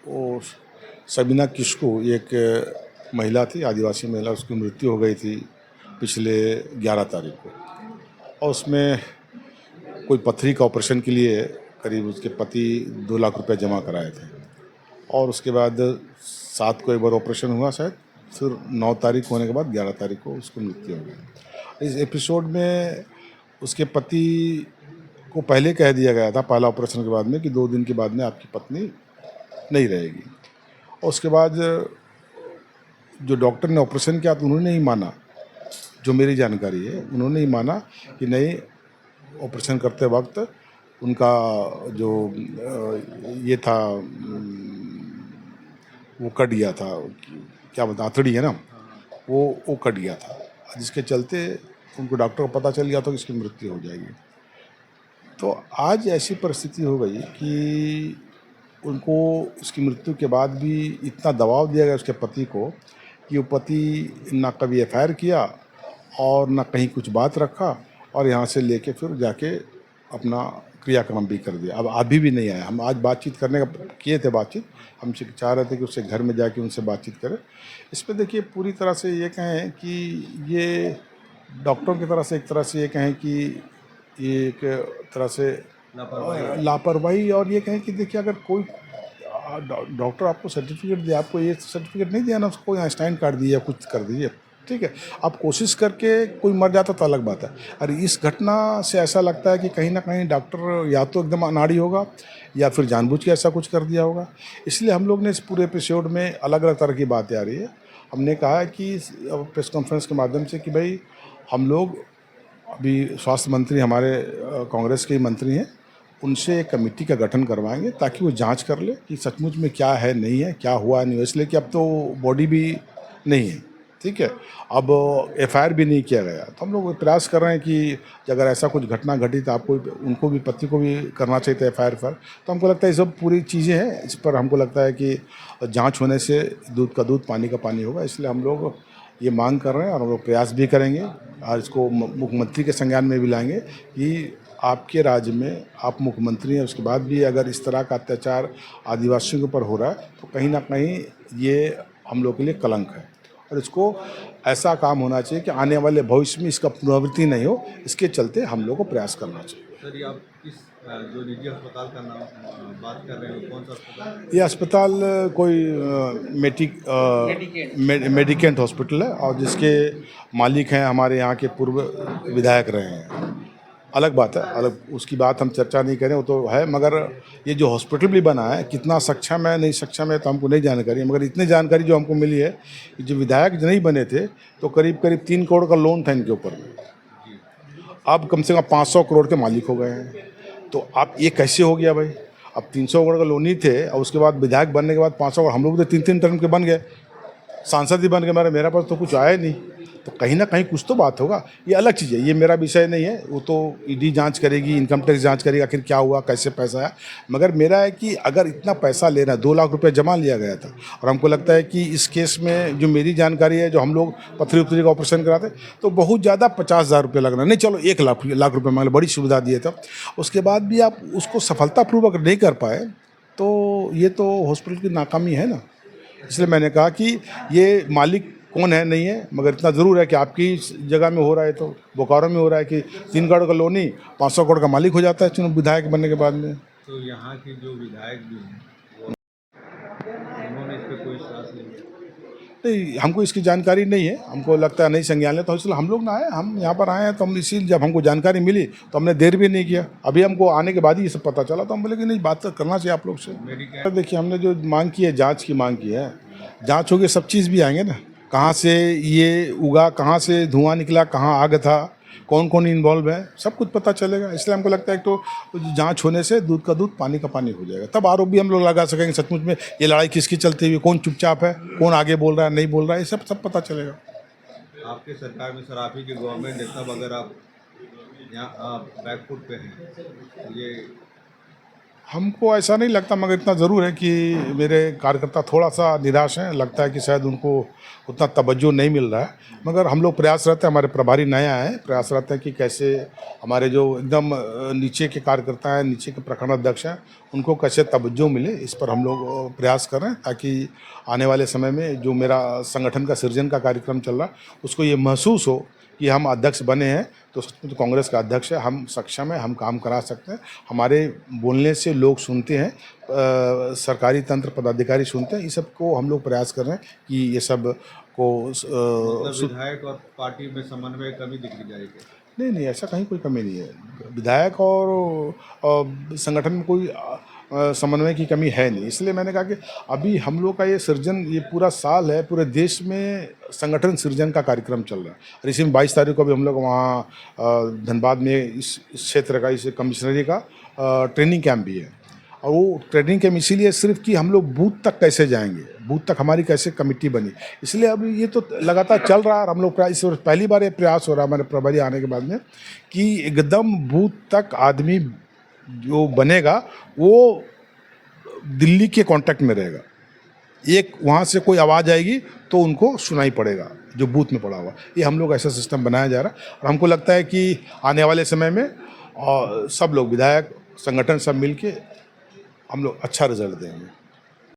वो सबीना किस्कू एक महिला थी, आदिवासी महिला, उसकी मृत्यु हो गई थी पिछले 11 तारीख को। और उसमें कोई पथरी का ऑपरेशन के लिए करीब उसके पति 2 लाख रुपए जमा कराए थे, और उसके बाद 7 को एक बार ऑपरेशन हुआ शायद, फिर 9 तारीख होने के बाद 11 तारीख को उसकी मृत्यु हो गई। इस एपिसोड में उसके पति को पहले कह दिया गया था, पहला ऑपरेशन के बाद में, कि 2 दिन के बाद में आपकी पत्नी नहीं रहेगी। और उसके बाद जो डॉक्टर ने ऑपरेशन किया तो उन्होंने ही माना, जो मेरी जानकारी है, उन्होंने ही माना कि नहीं, ऑपरेशन करते वक्त उनका जो ये था, वो कट गया था, क्या बता, आंतड़ी है ना, वो कट गया था, जिसके चलते उनको डॉक्टर को पता चल गया था कि इसकी मृत्यु हो जाएगी। तो आज ऐसी परिस्थिति हो गई कि उनको उसकी मृत्यु के बाद भी इतना दबाव दिया गया उसके पति को कि वो पति ना कभी एफआईआर किया और ना कहीं कुछ बात रखा, और यहाँ से लेके फिर जाके अपना क्रियाक्रम भी कर दिया। अब अभी भी नहीं आया। हम आज बातचीत करने का किए थे, बातचीत हमसे चाह रहे थे कि उससे घर में जाके उनसे बातचीत करें। इस पर देखिए, पूरी तरह से ये कहें कि ये डॉक्टरों की तरह से, एक तरह से ये कहें कि ये एक तरह से लापरवाही, और ये कहें कि देखिए, अगर कोई डॉक्टर आपको सर्टिफिकेट दे, आपको ये सर्टिफिकेट नहीं दिया ना, उसको आइंस्टाइन कार्ड दिया, कुछ कर दीजिए, ठीक है। आप कोशिश करके कोई मर जाता तो अलग बात है। और इस घटना से ऐसा लगता है कि कहीं ना कहीं डॉक्टर या तो एकदम अनाड़ी होगा या फिर जानबूझ के ऐसा कुछ कर दिया होगा। इसलिए हम लोग ने इस पूरे एपिसोड में अलग अलग तरह की बातें आ रही है। हमने कहा है कि प्रेस कॉन्फ्रेंस के माध्यम से कि भाई, हम लोग अभी स्वास्थ्य मंत्री हमारे कांग्रेस के ही मंत्री हैं, उनसे एक कमेटी का गठन करवाएंगे ताकि वो जांच कर ले कि सचमुच में क्या है, नहीं है, क्या हुआ नहीं। इसलिए कि अब तो बॉडी भी नहीं है, ठीक है, अब एफआईआर भी नहीं किया गया। तो हम लोग प्रयास कर रहे हैं कि अगर ऐसा कुछ घटना घटी तो आपको, उनको भी, पति को भी करना चाहिए था एफआईआर पर। तो हमको लगता है ये सब पूरी चीज़ें हैं, इस पर हमको लगता है कि जाँच होने से दूध का दूध, पानी का पानी होगा। इसलिए हम लोग ये मांग कर रहे हैं और हम लोग प्रयास भी करेंगे, और इसको मुख्यमंत्री के संज्ञान में भी लाएंगे कि आपके राज्य में आप मुख्यमंत्री हैं, उसके बाद भी अगर इस तरह का अत्याचार आदिवासियों के ऊपर हो रहा है तो कहीं ना कहीं ये हम लोग के लिए कलंक है, और इसको ऐसा काम होना चाहिए कि आने वाले भविष्य में इसका पुनरावृत्ति नहीं हो। इसके चलते हम लोग को प्रयास करना चाहिए। सर, ये आप किस जो निजी अस्पताल का नाम बात कर रहे हैं, कौन सा अस्पताल? ये अस्पताल कोई मेडिकेंट हॉस्पिटल है, और जिसके मालिक हैं हमारे यहाँ के पूर्व विधायक रहे हैं। अलग बात है, अलग उसकी बात हम चर्चा नहीं करें, वो तो है। मगर ये जो हॉस्पिटल भी बना है, कितना सक्षम है नहीं सक्षम है तो हमको नहीं जानकारी है, मगर इतनी जानकारी जो हमको मिली है कि जो विधायक नहीं बने थे तो करीब करीब 3 करोड़ का लोन था इनके ऊपर में, अब कम से कम 500 करोड़ के मालिक हो गए हैं। तो आप ये कैसे हो गया भाई? अब 300 करोड़ का लोन ही थे, और उसके बाद विधायक बनने के बाद 500 करोड़, हम लोग तो 3-3 टर्म के बन गए, सांसद ही बन गए, मेरा पास तो कुछ आया नहीं। तो कहीं ना कहीं कुछ तो बात होगा। ये अलग चीज़ है, ये मेरा विषय नहीं है, वो तो ईडी जांच करेगी, इनकम टैक्स जांच करेगी आखिर क्या हुआ, कैसे पैसा आया। मगर मेरा है कि अगर इतना पैसा लेना, 2 लाख रुपए जमा लिया गया था, और हमको लगता है कि इस केस में जो मेरी जानकारी है, जो हम लोग पथरी उथरी का ऑपरेशन कराते तो बहुत ज़्यादा 50,000 रुपये लगना, नहीं चलो 1 लाख रुपये मांग, बड़ी सुविधा दिए था। उसके बाद भी आप उसको सफलतापूर्वक नहीं कर पाए तो ये तो हॉस्पिटल की नाकामी है ना। इसलिए मैंने कहा कि ये मालिक कौन है नहीं है, मगर इतना ज़रूर है कि आपकी जगह में हो रहा है, तो बोकारो में हो रहा है कि 3 करोड़ का लोन ही 500 करोड़ का मालिक हो जाता है चुनाव विधायक बनने के बाद में। तो यहाँ के जो विधायक भी हैं, उन्होंने इस पर कोई विश्वास नहीं किया? नहीं, हमको इसकी जानकारी नहीं है, हमको लगता है नहीं संज्ञान लें, तो इसलिए हम लोग ना आए, हम यहाँ पर आए हैं। तो हम इसी, जब हमको जानकारी मिली तो हमने देर भी नहीं किया, अभी हमको आने के बाद ही ये सब पता चला, तो हम बोले कि नहीं, बात करना चाहिए आप लोग से। देखिए, हमने जो मांग की है, जाँच की मांग की है, जाँच होगी सब चीज़ भी आएंगे ना, कहाँ से ये उगा, कहाँ से धुआं निकला, कहाँ आग था, कौन कौन इन्वॉल्व है, सब कुछ पता चलेगा। इसलिए हमको लगता है एक तो जांच होने से दूध का दूध, पानी का पानी हो जाएगा, तब आरोप भी हम लोग लगा सकेंगे सचमुच में ये लड़ाई किसकी चलती हुई, कौन चुपचाप है, कौन आगे बोल रहा है, नहीं बोल रहा है, ये सब पता चलेगा। आपके सरकार में सर, आप ही की गवर्नमेंट है, तब अगर आप यहाँ बैकफुट पे हैं, ये हमको ऐसा नहीं लगता, मगर इतना ज़रूर है कि मेरे कार्यकर्ता थोड़ा सा निराश हैं। लगता है कि शायद उनको उतना तवज्जो नहीं मिल रहा है, मगर हम लोग प्रयास रहते हैं, हमारे प्रभारी नया है, प्रयास रहते हैं कि कैसे हमारे जो एकदम नीचे के कार्यकर्ता हैं, नीचे के प्रखंड अध्यक्ष हैं, उनको कैसे तवज्जो मिले, इस पर हम लोग प्रयास कर रहे हैं, ताकि आने वाले समय में जो मेरा संगठन का सृजन का कार्यक्रम चल रहा है उसको ये महसूस हो कि हम अध्यक्ष बने हैं तो सचमुच तो कांग्रेस का अध्यक्ष है, हम सक्षम हैं, हम काम करा सकते हैं। हमारे बोलने से लोग सुनते हैं, सरकारी तंत्र पदाधिकारी सुनते हैं। इस सब को हम लोग प्रयास कर रहे हैं कि ये सब को मतलब विधायक और पार्टी में समन्वय कमी दिख जाएगी? नहीं, ऐसा कहीं कोई कमी नहीं है। विधायक और संगठन में कोई समन्वय की कमी है नहीं। इसलिए मैंने कहा कि अभी हम लोग का ये सृजन, ये पूरा साल है, पूरे देश में संगठन सृजन का कार्यक्रम चल रहा है। और इसी में 22 तारीख को भी हम लोग वहाँ धनबाद में इस क्षेत्र का, इस कमिश्नरी का ट्रेनिंग कैंप भी है। और वो ट्रेनिंग कैंप इसीलिए सिर्फ कि हम लोग बूथ तक कैसे जाएंगे, बूथ तक हमारी कैसे कमेटी बनी, इसलिए अब ये तो लगातार चल रहा है। और हम लोग इस वर्ष पहली बार ये प्रयास हो रहा है हमारे प्रभारी आने के बाद में कि एकदम बूथ तक आदमी जो बनेगा वो दिल्ली के कांटेक्ट में रहेगा। एक वहाँ से कोई आवाज़ आएगी तो उनको सुनाई पड़ेगा जो बूथ में पड़ा हुआ। ये हम लोग ऐसा सिस्टम बनाया जा रहा है और हमको लगता है कि आने वाले समय में सब लोग, विधायक, संगठन सब मिल के हम लोग अच्छा रिजल्ट देंगे।